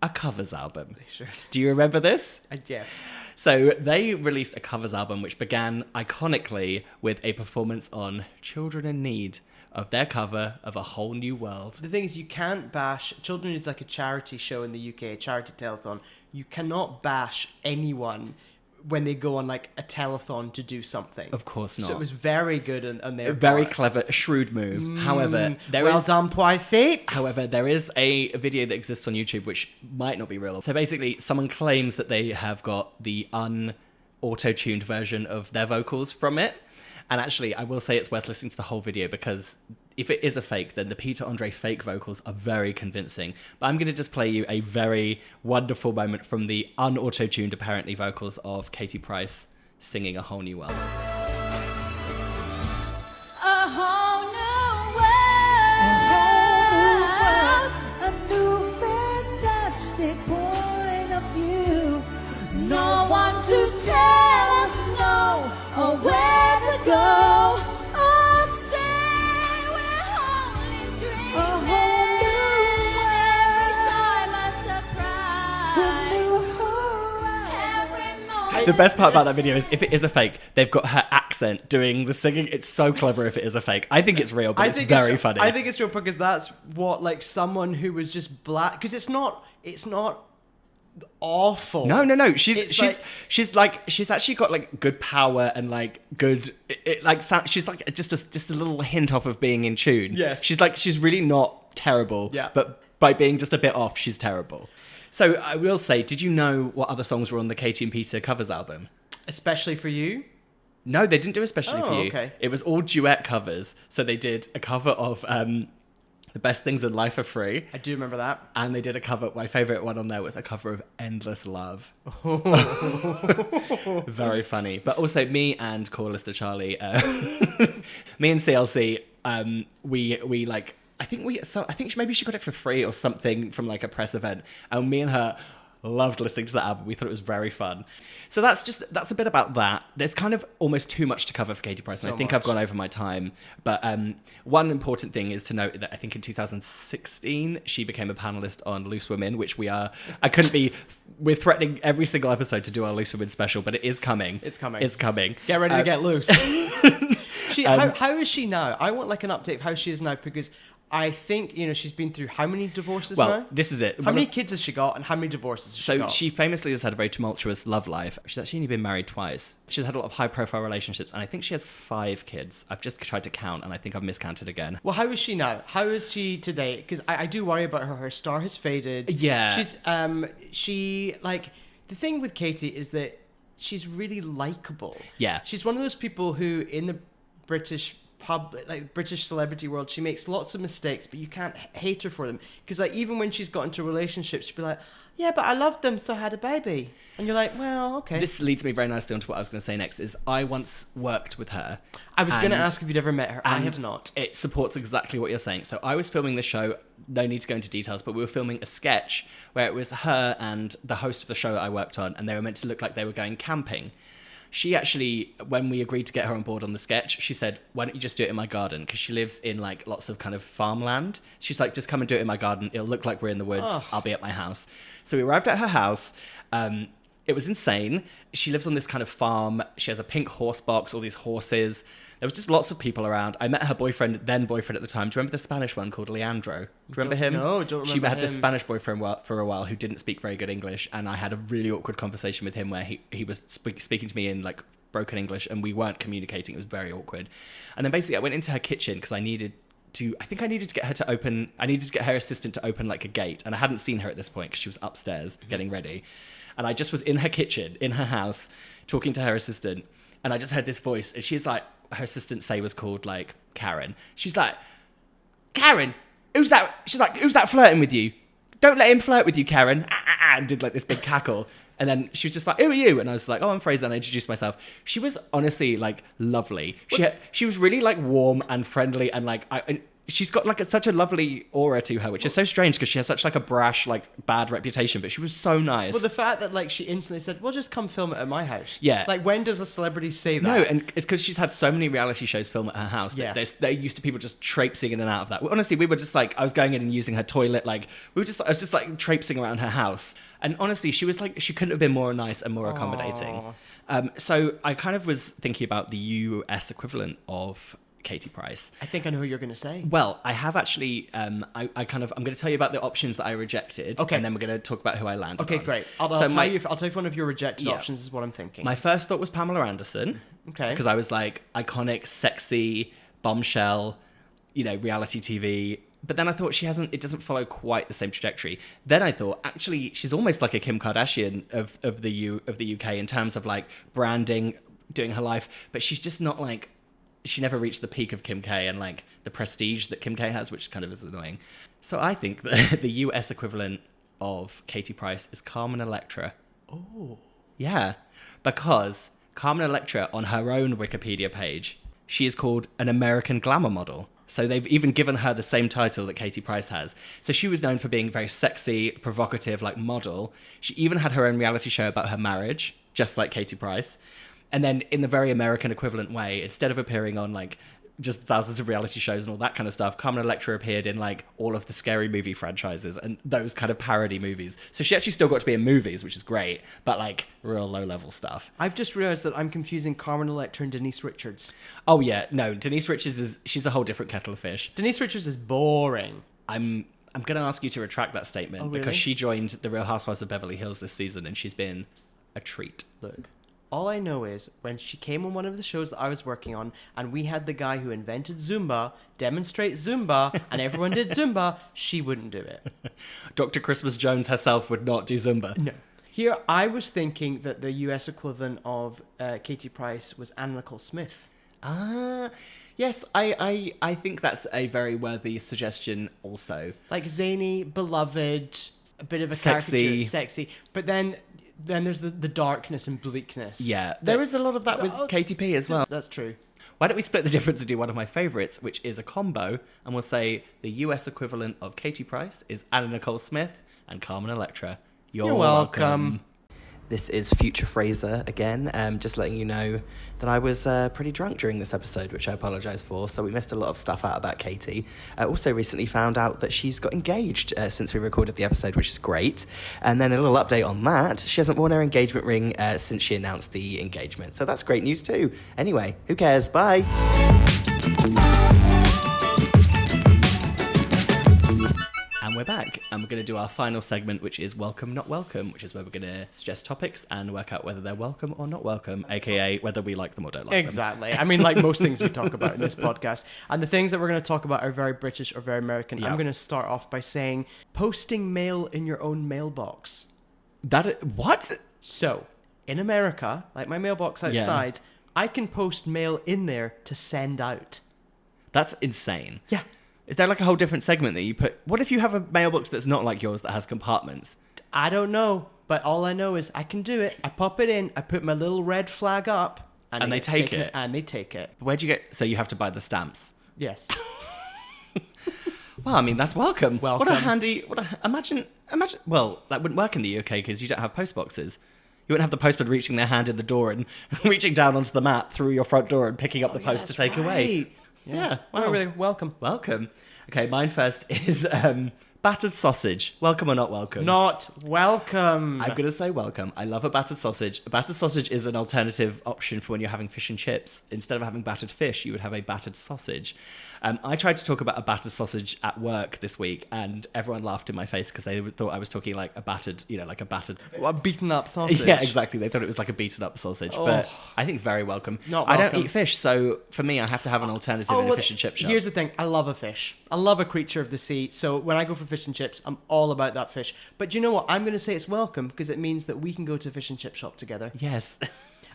a covers album. They should. Do you remember this? Yes. So they released a covers album which began iconically with a performance on Children in Need of their cover of A Whole New World. The thing is, you can't bash... Children is like a charity show in the UK, a charity telethon. You cannot bash anyone when they go on like a telethon to do something. Of course not. So it was very good on their very part. clever, a shrewd move. However, well done, Pricey. However, there is a video that exists on YouTube which might not be real. So basically, someone claims that they have got the un-auto-tuned version of their vocals from it. And actually, I will say it's worth listening to the whole video because if it is a fake, then the Peter Andre fake vocals are very convincing. But I'm going to just play you a very wonderful moment from the un-auto-tuned, apparently, vocals of Katie Price singing A Whole New World. A whole new world, a new fantastic point of view. No one to tell us no or where to go. Oh, stay, we're only dreaming. A whole new world, every time a surprise. Every moment. The best part about that video is if it is a fake, they've got her accent doing the singing. It's so clever if it is a fake. I think it's real, but it's very funny. I think it's real because that's what like someone who was just black... Because it's not awful. No. She's actually got like good power and like good. She's like just a little hint off of being in tune. Yes. She's really not terrible. Yeah. But by being just a bit off, she's terrible. So I will say, did you know what other songs were on the Katie and Peter covers album? Especially for you? No, they didn't do Especially for You. Okay. It was all duet covers. So they did a cover of The Best Things in Life Are Free. I do remember that. And they did a cover, my favourite one on there was a cover of Endless Love. Very funny. But also me and Call Lister Charlie, me and CLC, we like, I think maybe she got it for free or something from like a press event. And me and her loved listening to the album. We thought it was very fun. So that's a bit about that. There's kind of almost too much to cover for Katie Price, and I think I've gone over my time. But one important thing is to note that I think in 2016 she became a panelist on Loose Women, which we're threatening every single episode to do our Loose Women special, but it is coming. It's coming. Get ready to get loose. How is she now? I want like an update of how she is now because I think, she's been through how many divorces now? Well, this is it. How many kids has she got and how many divorces has she got? So she famously has had a very tumultuous love life. She's actually only been married twice. She's had a lot of high-profile relationships, and I think she has 5 kids. I've just tried to count, and I think I've miscounted again. Well, how is she now? How is she today? Because I do worry about her. Her star has faded. Yeah. She's, The thing with Katie is that she's really likable. Yeah. She's one of those people who, in the British British celebrity world, she makes lots of mistakes, but you can't hate her for them. Because like even when she's got into relationships, she'd be like, yeah, but I loved them, so I had a baby. And you're like, well, okay. This leads me very nicely onto what I was going to say next, is I once worked with her. I was going to ask if you'd ever met her. I have not. It supports exactly what you're saying. So I was filming the show, no need to go into details, but we were filming a sketch where it was her and the host of the show that I worked on, and they were meant to look like they were going camping. She actually, when we agreed to get her on board on the sketch, she said, why don't you just do it in my garden? Because she lives in like lots of kind of farmland. She's like, just come and do it in my garden. It'll look like we're in the woods. Oh. I'll be at my house. So we arrived at her house. It was insane. She lives on this kind of farm. She has a pink horse box, all these horses. There was just lots of people around. I met her then boyfriend at the time. Do you remember the Spanish one called Leandro? Do you remember him? No, don't remember She had him. this Spanish boyfriend for a while who didn't speak very good English, and I had a really awkward conversation with him where he was speaking to me in like broken English, and we weren't communicating. It was very awkward. And then basically I went into her kitchen because I needed to get her to open. I needed to get her assistant to open like a gate, and I hadn't seen her at this point because she was upstairs getting ready. And I just was in her kitchen, in her house, talking to her assistant, and I just heard this voice, and she's like, her assistant say was called like Karen. She's like, Karen, who's that? She's like, who's that flirting with you? Don't let him flirt with you, Karen. And did like this big cackle. And then she was just like, who are you? And I was like, oh, I'm Frazer. And I introduced myself. She was honestly like lovely. She was really like warm and friendly, and like she's got like such a lovely aura to her, which is so strange because she has such like a brash, like bad reputation, but she was so nice. Well, the fact that like she instantly said, well, just come film it at my house. Yeah. Like when does a celebrity say that? No, and it's because she's had so many reality shows film at her house. Yeah. They're used to people just traipsing in and out of that. Honestly, we were just like, I was going in and using her toilet. Like I was just like traipsing around her house. And honestly, she was like, she couldn't have been more nice and more accommodating. So I kind of was thinking about the US equivalent of Katie Price. I think I know who you're going to say. Well, I have actually, I'm going to tell you about the options that I rejected. Okay. And then we're going to talk about who I landed on. Okay, great. I'll tell you if one of your rejected options is what I'm thinking. My first thought was Pamela Anderson. Okay. Because I was like, iconic, sexy, bombshell, reality TV. But then I thought it doesn't follow quite the same trajectory. Then I thought, actually, she's almost like a Kim Kardashian of the UK in terms of like branding, doing her life. But she's just not like, she never reached the peak of Kim K and like the prestige that Kim K has, which kind of is annoying. So I think that the US equivalent of Katie Price is Carmen Electra. Oh. Yeah, because Carmen Electra, on her own Wikipedia page, she is called an American glamour model. So they've even given her the same title that Katie Price has. So she was known for being very sexy, provocative, like model. She even had her own reality show about her marriage, just like Katie Price. And then in the very American equivalent way, instead of appearing on like just thousands of reality shows and all that kind of stuff, Carmen Electra appeared in like all of the Scary Movie franchises and those kind of parody movies. So she actually still got to be in movies, which is great, but like real low level stuff. I've just realized that I'm confusing Carmen Electra and Denise Richards. Oh yeah, no, Denise Richards she's a whole different kettle of fish. Denise Richards is boring. I'm going to ask you to retract that statement. Oh, really? Because she joined the Real Housewives of Beverly Hills this season and she's been a treat. Look. All I know is when she came on one of the shows that I was working on and we had the guy who invented Zumba demonstrate Zumba and everyone did Zumba, she wouldn't do it. Dr. Christmas Jones herself would not do Zumba. No. Here, I was thinking that the US equivalent of Katie Price was Anna Nicole Smith. Yes, I think that's a very worthy suggestion also. Like zany, beloved, a bit of a Sexy. caricature, sexy. But then there's the darkness and bleakness. Yeah, there is a lot of that with Katy P as well. That's true. Why don't we split the difference and do one of my favourites, which is a combo, and we'll say the US equivalent of Katie Price is Anna Nicole Smith and Carmen Electra. You're welcome. This is Future Frazer again, just letting you know that I was pretty drunk during this episode, which I apologise for, so we missed a lot of stuff out about Katie. Also recently found out that she's got engaged since we recorded the episode, which is great. And then a little update on that, she hasn't worn her engagement ring since she announced the engagement, so that's great news too. Anyway, who cares? Bye! And we're back, and we're going to do our final segment, which is Welcome, Not Welcome, which is where we're going to suggest topics and work out whether they're welcome or not welcome, aka whether we like them or don't like them. Exactly. I mean, like most things we talk about in this podcast. And the things that we're going to talk about are very British or very American. Yeah. I'm going to start off by saying posting mail in your own mailbox. What? So, in America, like my mailbox outside, I can post mail in there to send out. That's insane. Yeah. Is there like a whole different segment that you put? What if you have a mailbox that's not like yours that has compartments? I don't know, but all I know is I can do it. I pop it in, I put my little red flag up, And they take it. And they take it. Where'd you get? So you have to buy the stamps. Yes. Well, I mean, that's welcome. Welcome. What a handy... Imagine... Well, that wouldn't work in the UK because you don't have post boxes. You wouldn't have the postman reaching their hand in the door and reaching down onto the mat through your front door and picking up the post to take away. Yeah. Wow. Really, welcome. Welcome. Okay, mine first is battered sausage. Welcome or not welcome? Not welcome. I'm going to say welcome. I love a battered sausage. A battered sausage is an alternative option for when you're having fish and chips. Instead of having battered fish, you would have a battered sausage. I tried to talk about a battered sausage at work this week, and everyone laughed in my face because they thought I was talking like a battered, like a battered... A beaten up sausage. Yeah, exactly. They thought it was like a beaten up sausage, but I think very welcome. Not I welcome. don't eat fish, so for me, I have to have an alternative in a fish and chip shop. Here's the thing. I love a fish. I love a creature of the sea. So when I go for fish and chips, I'm all about that fish. But do you know what? I'm going to say it's welcome because it means that we can go to a fish and chip shop together. Yes.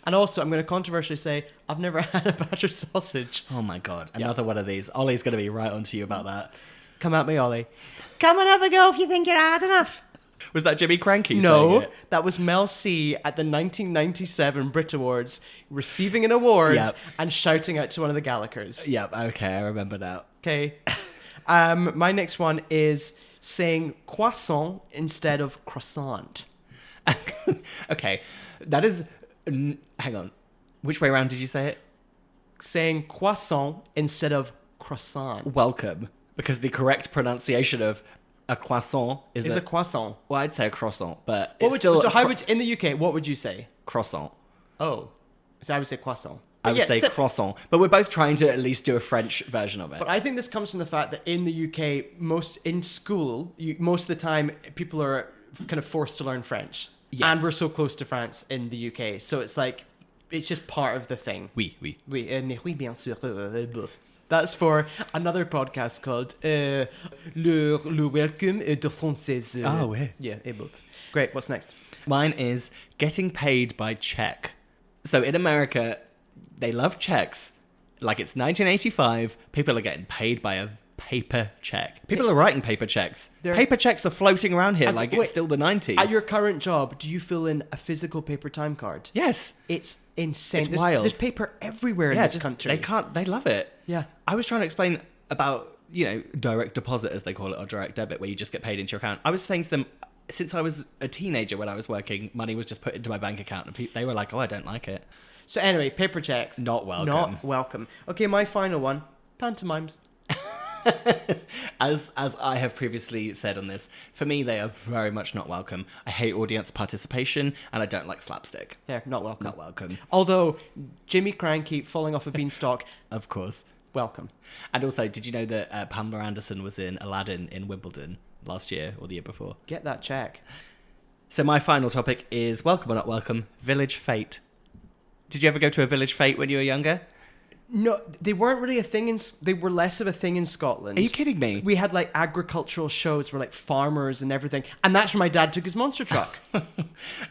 And also, I'm going to controversially say I've never had a battered sausage. Oh my God. Another one of these. Ollie's going to be right onto you about that. Come at me, Ollie. Come and have a go if you think you're hard enough. Was that Jimmy Cranky saying No, it? that was Mel C at the 1997 Brit Awards, receiving an award and shouting out to one of the Gallicers. Yep, okay, I remember now. Okay. My next one is saying croissant instead of croissant. Okay, that is... hang on. Which way around did you say it? Saying croissant instead of croissant. Welcome. Because the correct pronunciation of a croissant is a croissant. Well, I'd say a croissant, but What it's would still... you, so how would in the UK, what would you say? Croissant. Oh. So I would say croissant. I would say croissant. But we're both trying to at least do a French version of it. But I think this comes from the fact that in the UK, most of the time, people are kind of forced to learn French. Yes. And we're so close to France in the UK. So it's like, it's just part of the thing. Oui. Oui, oui, bien sûr. Both. That's for another podcast called Le Welcome de Française. Ah, ouais. Yeah, both. Great, what's next? Mine is getting paid by check. So in America, they love checks. Like it's 1985, people are getting paid by a paper check. People are writing paper checks. Paper checks are floating around here like it's still the 90s. At your current job, do you fill in a physical paper time card? Yes. It's insane. It's wild. There's paper everywhere in this country. They love it. Yeah. I was trying to explain about, direct deposit, as they call it, or direct debit, where you just get paid into your account. I was saying to them, since I was a teenager when I was working, money was just put into my bank account, and they were like, oh, I don't like it. So anyway, paper checks. Not welcome. Not welcome. Okay, my final one, pantomimes. As I have previously said on this, for me, they are very much not welcome. I hate audience participation, and I don't like slapstick. They're not welcome. Not welcome. Although, Jimmy Cranky falling off a beanstalk, Of course. welcome. And also, did you know that Pamela Anderson was in Aladdin in Wimbledon last year or the year before? Get that check. So my final topic is, welcome or not welcome, village fete. Did you ever go to a village fete when you were younger? No, they weren't really a thing they were less of a thing in Scotland. Are you kidding me? We had like agricultural shows where like farmers and everything. And that's where my dad took his monster truck.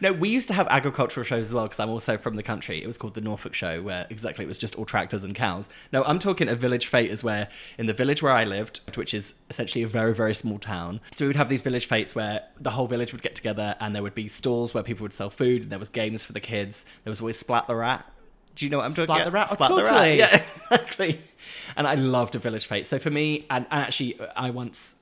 No, we used to have agricultural shows as well because I'm also from the country. It was called the Norfolk Show, where exactly it was just all tractors and cows. No, I'm talking a village fete is where in the village where I lived, which is essentially a very, very small town. So we would have these village fetes where the whole village would get together and there would be stalls where people would sell food. And there was games for the kids. There was always Splat the Rat. Do you know what I'm talking about? Splat the Rat? Splat Oh, the Rat. totally. Yeah, exactly. And I loved a village fete. So for me, and actually, I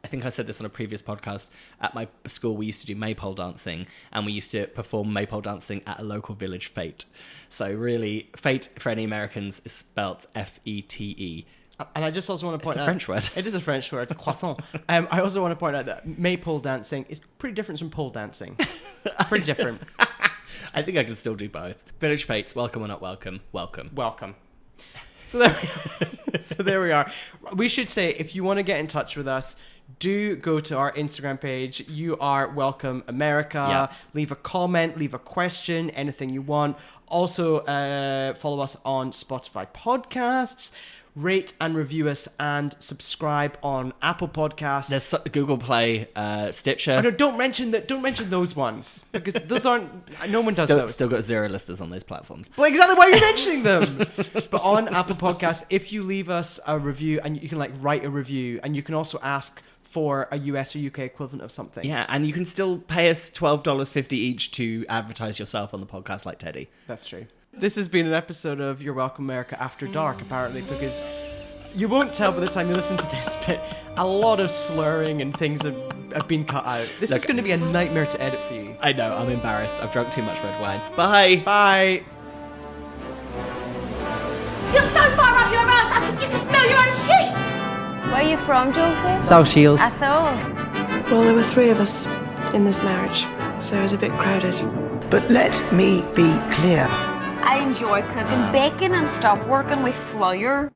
think I said this on a previous podcast, at my school, we used to do maypole dancing, and we used to perform maypole dancing at a local village fete. So really, fete for any Americans is spelt F-E-T-E. And I just also want to point out... It's a French word. It is a French word, croissant. I also want to point out that maypole dancing is pretty different from pole dancing. Pretty different. I think I can still do both. Village fates, welcome or not welcome, welcome. Welcome. So there we are. We should say, if you want to get in touch with us, do go to our Instagram page. You are welcome, America. Yeah. Leave a comment, leave a question, anything you want. Also, follow us on Spotify podcasts. rate and review us and subscribe on Apple Podcasts. There's Google Play, Stitcher. Oh, no, don't mention those ones because those aren't. No one does those. Still got 0 listeners on those platforms. Well, exactly. Why are you mentioning them? But on Apple Podcasts, if you leave us a review, and you can like write a review, and you can also ask for a US or UK equivalent of something. Yeah, and you can still pay us $12.50 each to advertise yourself on the podcast like Teddy. That's true. This has been an episode of You're Welcome America After Dark, apparently, because you won't tell by the time you listen to this, but a lot of slurring and things have been cut out. This is going to be a nightmare to edit for you. I know, I'm embarrassed. I've drunk too much red wine. Bye! Bye! You're so far up your ass, I think you can smell your own sheets. Where are you from, Josie? South Shields. I thought. Well, there were 3 of us in this marriage, so it was a bit crowded. But let me be clear. I enjoy cooking bacon and stuff, working with flour.